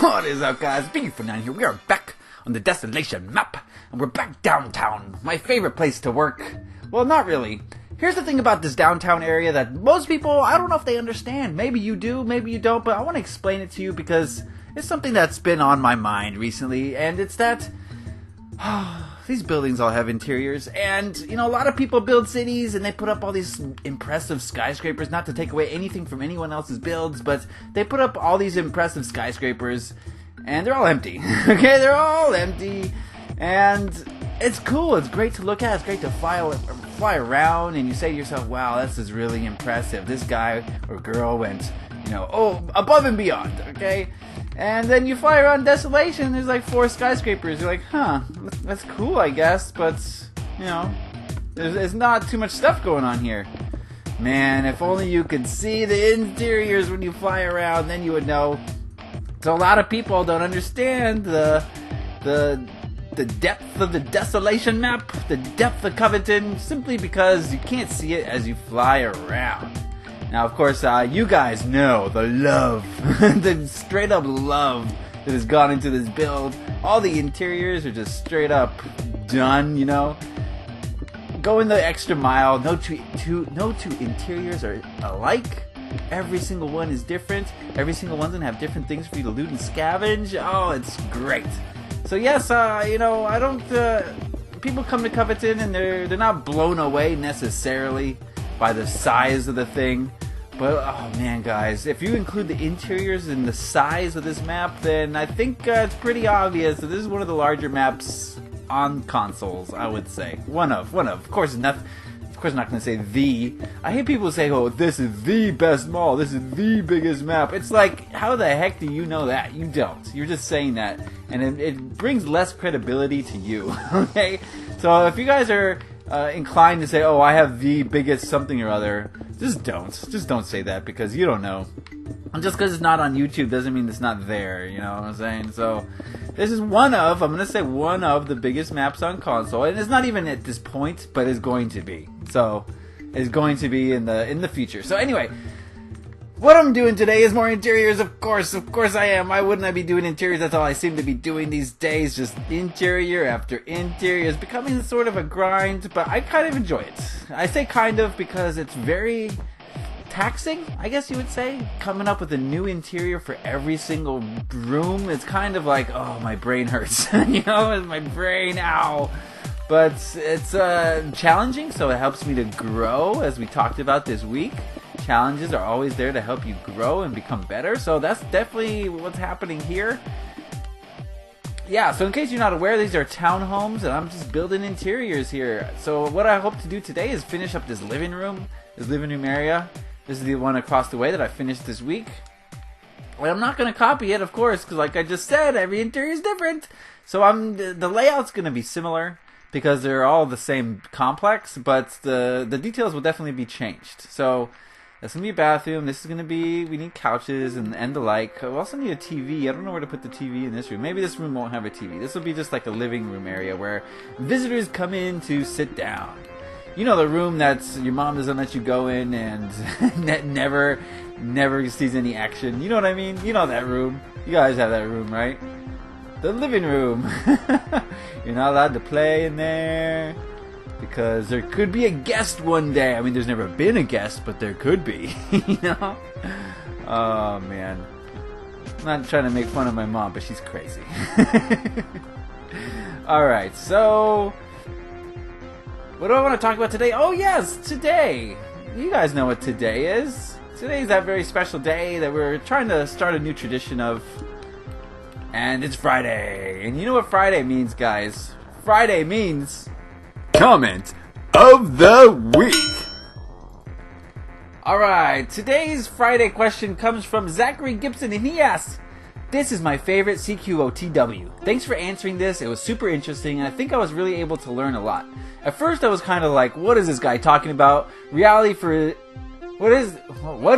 What is up, guys? Beancrew49 here. We are back on the Desolation map, and we're back downtown. My favorite place to work. Well, not really. Here's the thing about this downtown area that most people, I don't know if they understand. Maybe you do, maybe you don't, but I want to explain it to you because it's something that's been on my mind recently, and it's that these buildings all have interiors, and, you know, a lot of people build cities, and they put up all these impressive skyscrapers, not to take away anything from anyone else's builds, but they put up all these impressive skyscrapers, and they're all empty, okay? They're all empty, and it's cool, it's great to look at, it's great to fly around, and you say to yourself, wow, this is really impressive. This guy or girl went, you know, above and beyond, okay? And then you fly around Desolation, there's like 4 skyscrapers. You're like, huh, that's cool, I guess, but, you know, there's not too much stuff going on here. Man, if only you could see the interiors when you fly around, then you would know. So a lot of people don't understand the depth of the Desolation map, the depth of Coveton, simply because you can't see it as you fly around. Now, of course, you guys know the love, the straight up love that has gone into this build. All the interiors are just straight up done, you know. Going the extra mile, no two interiors are alike. Every single one is different. Every single one's gonna have different things for you to loot and scavenge. Oh, it's great. So yes, you know, I don't, people come to Coveton and they're not blown away necessarily by the size of the thing, but oh man, guys, if you include the interiors and the size of this map, then I think it's pretty obvious that this is one of the larger maps on consoles. I would say one of. Of course, not going to say the. I hate people say, "Oh, this is the best mall. This is the biggest map." It's like, how the heck do you know that? You don't. You're just saying that, and it brings less credibility to you. Okay, so if you guys are inclined to say, oh, I have the biggest something or other, just don't say that, because you don't know. And just because it's not on YouTube doesn't mean it's not there, you know what I'm saying? So this is I'm going to say one of the biggest maps on console, and it's not even at this point, but it's going to be. So it's going to be in the future. So anyway, what I'm doing today is more interiors, of course I am. Why wouldn't I be doing interiors? That's all I seem to be doing these days, just interior after interior. It's becoming sort of a grind, but I kind of enjoy it. I say kind of because it's very taxing, I guess you would say. Coming up with a new interior for every single room, it's kind of like, oh, my brain hurts. You know, my brain, ow. But it's challenging, so it helps me to grow, as we talked about this week. Challenges are always there to help you grow and become better, so that's definitely what's happening here. Yeah, so in case you're not aware, these are townhomes, and I'm just building interiors here. So what I hope to do today is finish up this living room area. This is the one across the way that I finished this week. Well, I'm not going to copy it, of course, because like I just said, every interior is different. So the layout's going to be similar, because they're all the same complex, but the details will definitely be changed. So that's going to be a bathroom. This is going to be, we need couches and the like. We also need a TV. I don't know where to put the TV in this room. Maybe this room won't have a TV. This will be just like a living room area where visitors come in to sit down. You know, the room that's your mom doesn't let you go in and never sees any action. You know what I mean? You know that room. You guys have that room, right? The living room. You're not allowed to play in there because there could be a guest one day. I mean, there's never been a guest, but there could be. You know? Oh, man. I'm not trying to make fun of my mom, but she's crazy. Alright, so what do I want to talk about today? Oh, yes, today. You guys know what today is. Today's that very special day that we're trying to start a new tradition of. And it's Friday. And you know what Friday means, guys? Friday means comment of the week. Alright, today's Friday question comes from Zachary Gibson, and he asks, this is my favorite CQOTW. Thanks for answering this. It was super interesting, and I think I was really able to learn a lot. At first I was kind of like, what is this guy talking about? What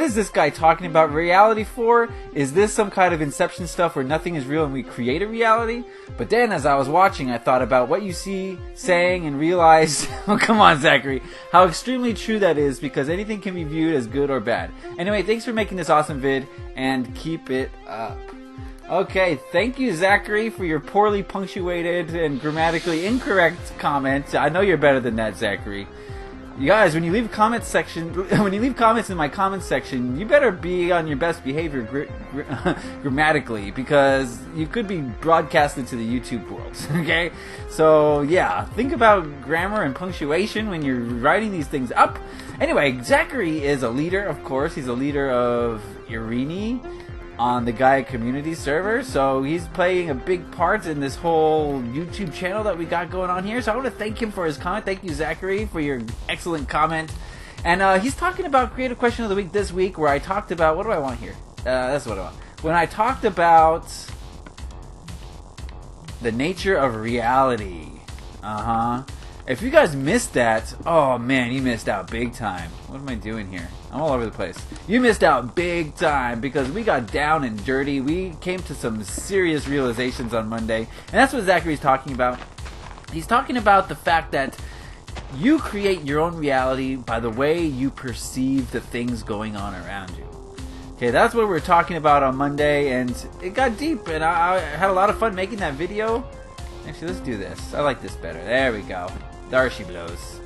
is this guy talking about reality for? Is this some kind of Inception stuff where nothing is real and we create a reality? But then as I was watching, I thought about what you see, saying, and realized, oh come on Zachary, how extremely true that is, because anything can be viewed as good or bad. Anyway, thanks for making this awesome vid, and keep it up. Okay, thank you, Zachary, for your poorly punctuated and grammatically incorrect comment. I know you're better than that, Zachary. You guys, when you leave comments in my comments section, you better be on your best behavior grammatically, because you could be broadcasted to the YouTube world. Okay, so yeah, think about grammar and punctuation when you're writing these things up. Anyway, Zachary is a leader, of course. He's a leader of Irini on the Gaia community server, so he's playing a big part in this whole YouTube channel that we got going on here. So I want to thank him for his comment. Thank you, Zachary, for your excellent comment. And he's talking about Creative Question of the Week this week, where I talked about, what do I want here? That's what I want. When I talked about the nature of reality. If you guys missed that, oh man, you missed out big time. What am I doing here? I'm all over the place. You missed out big time, because we got down and dirty. We came to some serious realizations on Monday, and that's what Zachary's talking about. He's talking about the fact that you create your own reality by the way you perceive the things going on around you. Okay, that's what we're talking about on Monday, and it got deep, and I had a lot of fun making that video. Actually, let's do this. I like this better. There we go. There she blows.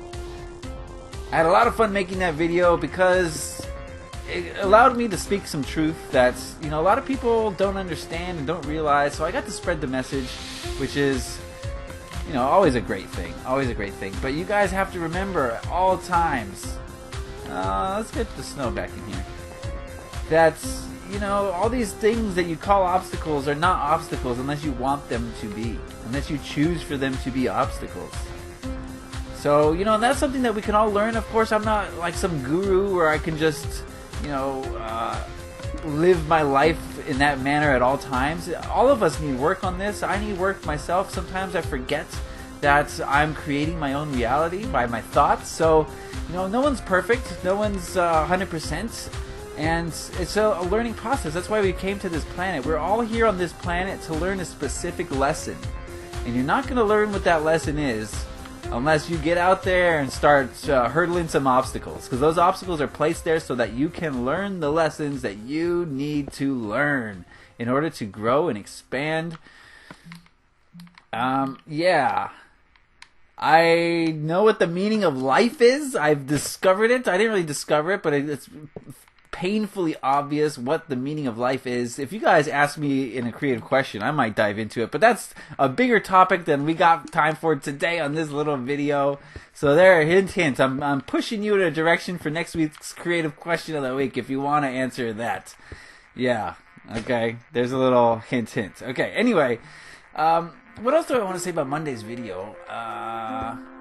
I had a lot of fun making that video because it allowed me to speak some truth that, you know, a lot of people don't understand and don't realize. So I got to spread the message, which is, you know, always a great thing. Always a great thing. But you guys have to remember at all times. Let's get the snow back in here. That's, you know, all these things that you call obstacles are not obstacles unless you want them to be. Unless you choose for them to be obstacles. So, you know, that's something that we can all learn. Of course, I'm not like some guru where I can just, you know, live my life in that manner at all times. All of us need work on this. I need work myself. Sometimes I forget that I'm creating my own reality by my thoughts. So, you know, no one's perfect. No one's 100%. And it's a learning process. That's why we came to this planet. We're all here on this planet to learn a specific lesson. And you're not going to learn what that lesson is unless you get out there and start hurdling some obstacles. Because those obstacles are placed there so that you can learn the lessons that you need to learn in order to grow and expand. Yeah. I know what the meaning of life is. I've discovered it. I didn't really discover it, but it's painfully obvious what the meaning of life is. If you guys ask me in a creative question, I might dive into it, but that's a bigger topic than we got time for today on this little video. So there, hint. I'm pushing you in a direction for next week's creative question of the week if you want to answer that. Yeah, okay, there's a little hint. Okay, anyway, what else do I want to say about Monday's video?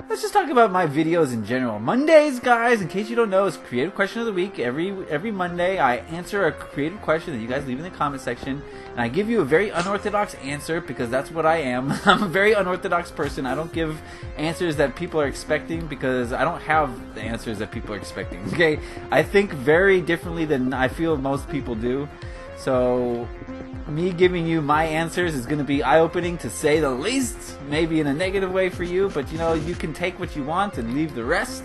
Let's just talk about my videos in general. Mondays, guys, in case you don't know, is Creative Question of the Week. Every Monday, I answer a creative question that you guys leave in the comment section, and I give you a very unorthodox answer, because that's what I am. I'm a very unorthodox person. I don't give answers that people are expecting, because I don't have the answers that people are expecting. Okay, I think very differently than I feel most people do. So me giving you my answers is going to be eye-opening, to say the least. Maybe in a negative way for you, but you know, you can take what you want and leave the rest.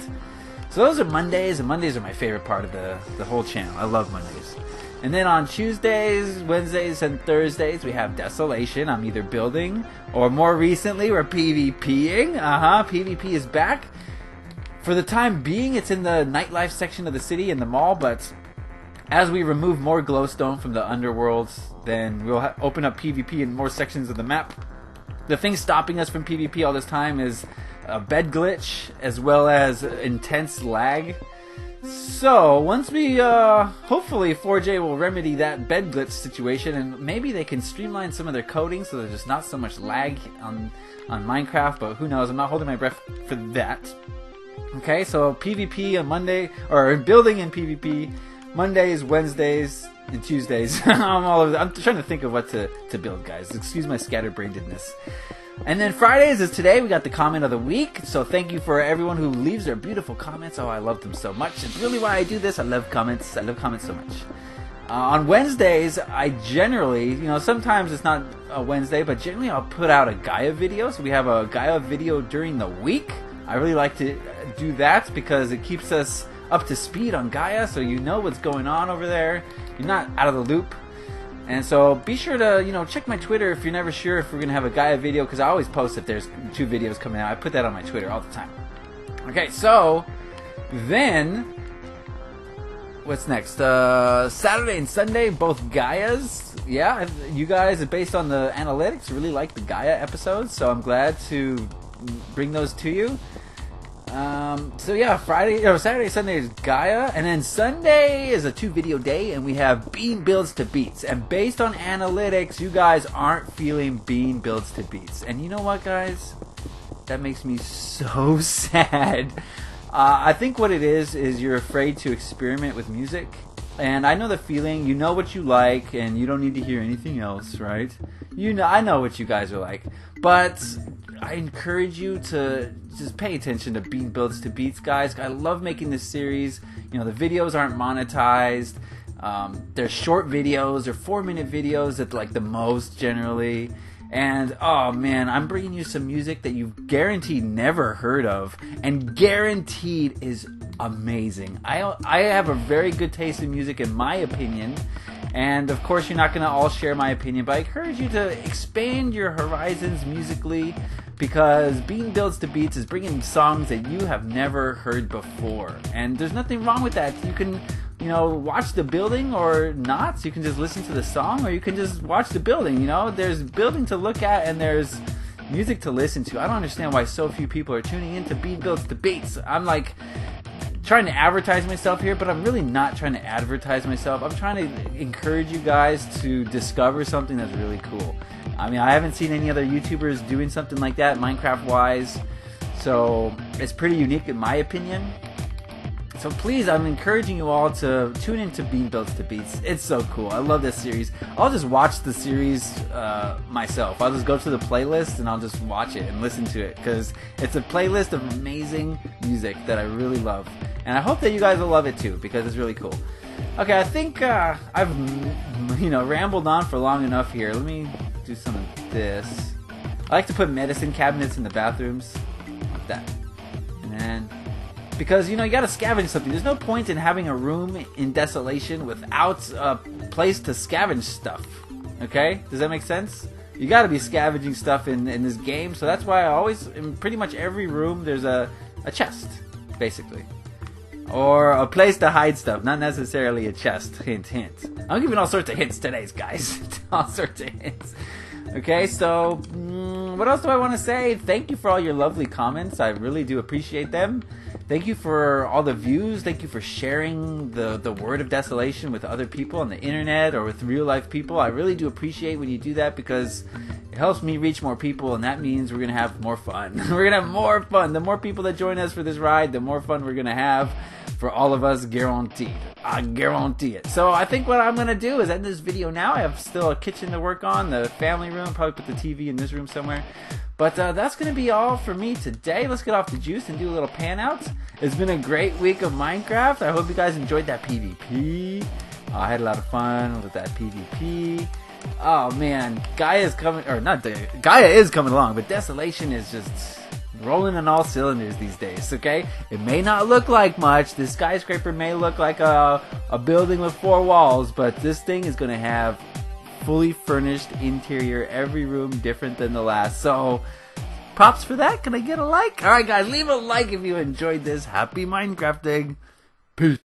So those are Mondays, and Mondays are my favorite part of the whole channel. I love Mondays. And then on Tuesdays, Wednesdays, and Thursdays, we have Desolation. I'm either building, or more recently, we're PvPing. PvP is back. For the time being, it's in the nightlife section of the city, in the mall, but as we remove more glowstone from the underworld, then we'll open up PvP in more sections of the map. The thing stopping us from PvP all this time is a bed glitch, as well as intense lag. So, once we, hopefully 4J will remedy that bed glitch situation, and maybe they can streamline some of their coding so there's just not so much lag on Minecraft, but who knows, I'm not holding my breath for that. Okay, so PvP on Monday, or building in PvP, Mondays, Wednesdays, and Tuesdays. I'm trying to think of what to build, guys. Excuse my scatterbrainedness. And then Fridays is today. We got the comment of the week. So thank you for everyone who leaves their beautiful comments. Oh, I love them so much. It's really why I do this. I love comments. I love comments so much. On Wednesdays, I generally, you know, sometimes it's not a Wednesday, but generally I'll put out a Gaia video. So we have a Gaia video during the week. I really like to do that because it keeps us up to speed on Gaia, so you know what's going on over there. You're not out of the loop. And so be sure to, check my Twitter if you're never sure if we're going to have a Gaia video, because I always post if there's 2 videos coming out. I put that on my Twitter all the time. Okay, so then what's next? Saturday and Sunday, both Gaias. Yeah, you guys, based on the analytics, really like the Gaia episodes, so I'm glad to bring those to you. So yeah, Saturday, Sunday is Gaia, and then Sunday is a 2-video day, and we have Bean builds to beats. And based on analytics, you guys aren't feeling Bean builds to beats. And you know what, guys? That makes me so sad. I think what it is you're afraid to experiment with music. And I know the feeling. You know what you like, and you don't need to hear anything else, right? I know what you guys are like. But I encourage you to just pay attention to Bean builds to beats, guys. I love making this series. The videos aren't monetized. They're short videos. They're 4-minute videos at like the most generally. And oh man, I'm bringing you some music that you've guaranteed never heard of, and guaranteed is amazing. I have a very good taste in music, in my opinion, and of course you're not going to all share my opinion, but I encourage you to expand your horizons musically, because Bean builds to beats is bringing songs that you have never heard before, and there's nothing wrong with that. You can watch the building or not. So you can just listen to the song, or you can just watch the building. There's building to look at, and there's music to listen to. I don't understand why so few people are tuning into Bean builds to beats. I'm like trying to advertise myself here, but I'm really not trying to advertise myself. I'm trying to encourage you guys to discover something that's really cool. I mean, I haven't seen any other YouTubers doing something like that Minecraft wise, so it's pretty unique in my opinion. So please, I'm encouraging you all to tune into Bean builds to beats. It's so cool. I love this series. I'll just watch the series myself. I'll just go to the playlist and I'll just watch it and listen to it, because it's a playlist of amazing music that I really love. And I hope that you guys will love it too, because it's really cool. Okay, I think I've rambled on for long enough here. Let me do some of this. I like to put medicine cabinets in the bathrooms, like that. And then, because you gotta scavenge something. There's no point in having a room in Desolation without a place to scavenge stuff. Okay? Does that make sense? You gotta be scavenging stuff in this game, so that's why I always, in pretty much every room, there's a chest, basically. Or a place to hide stuff, not necessarily a chest. Hint, hint. I'm giving all sorts of hints today, guys. All sorts of hints. Okay, so what else do I want to say? Thank you for all your lovely comments. I really do appreciate them. Thank you for all the views. Thank you for sharing the word of Desolation with other people on the internet or with real life people. I really do appreciate when you do that, because it helps me reach more people, and that means we're going to have more fun. We're going to have more fun. The more people that join us for this ride, the more fun we're going to have for all of us, guaranteed. I guarantee it. So I think what I'm going to do is end this video now. I have still a kitchen to work on, the family room, probably put the TV in this room somewhere. But that's going to be all for me today. Let's get off the juice and do a little pan out. It's been a great week of Minecraft. I hope you guys enjoyed that PvP. I had a lot of fun with that PvP. Oh man, Gaia is coming, or not, Gaia is coming along, but Desolation is just rolling on all cylinders these days, okay? It may not look like much. This skyscraper may look like a building with 4 walls, but this thing is going to have fully furnished interior, every room different than the last. So props for that. Can I get a like? Alright guys, leave a like if you enjoyed this. Happy Minecrafting. Peace.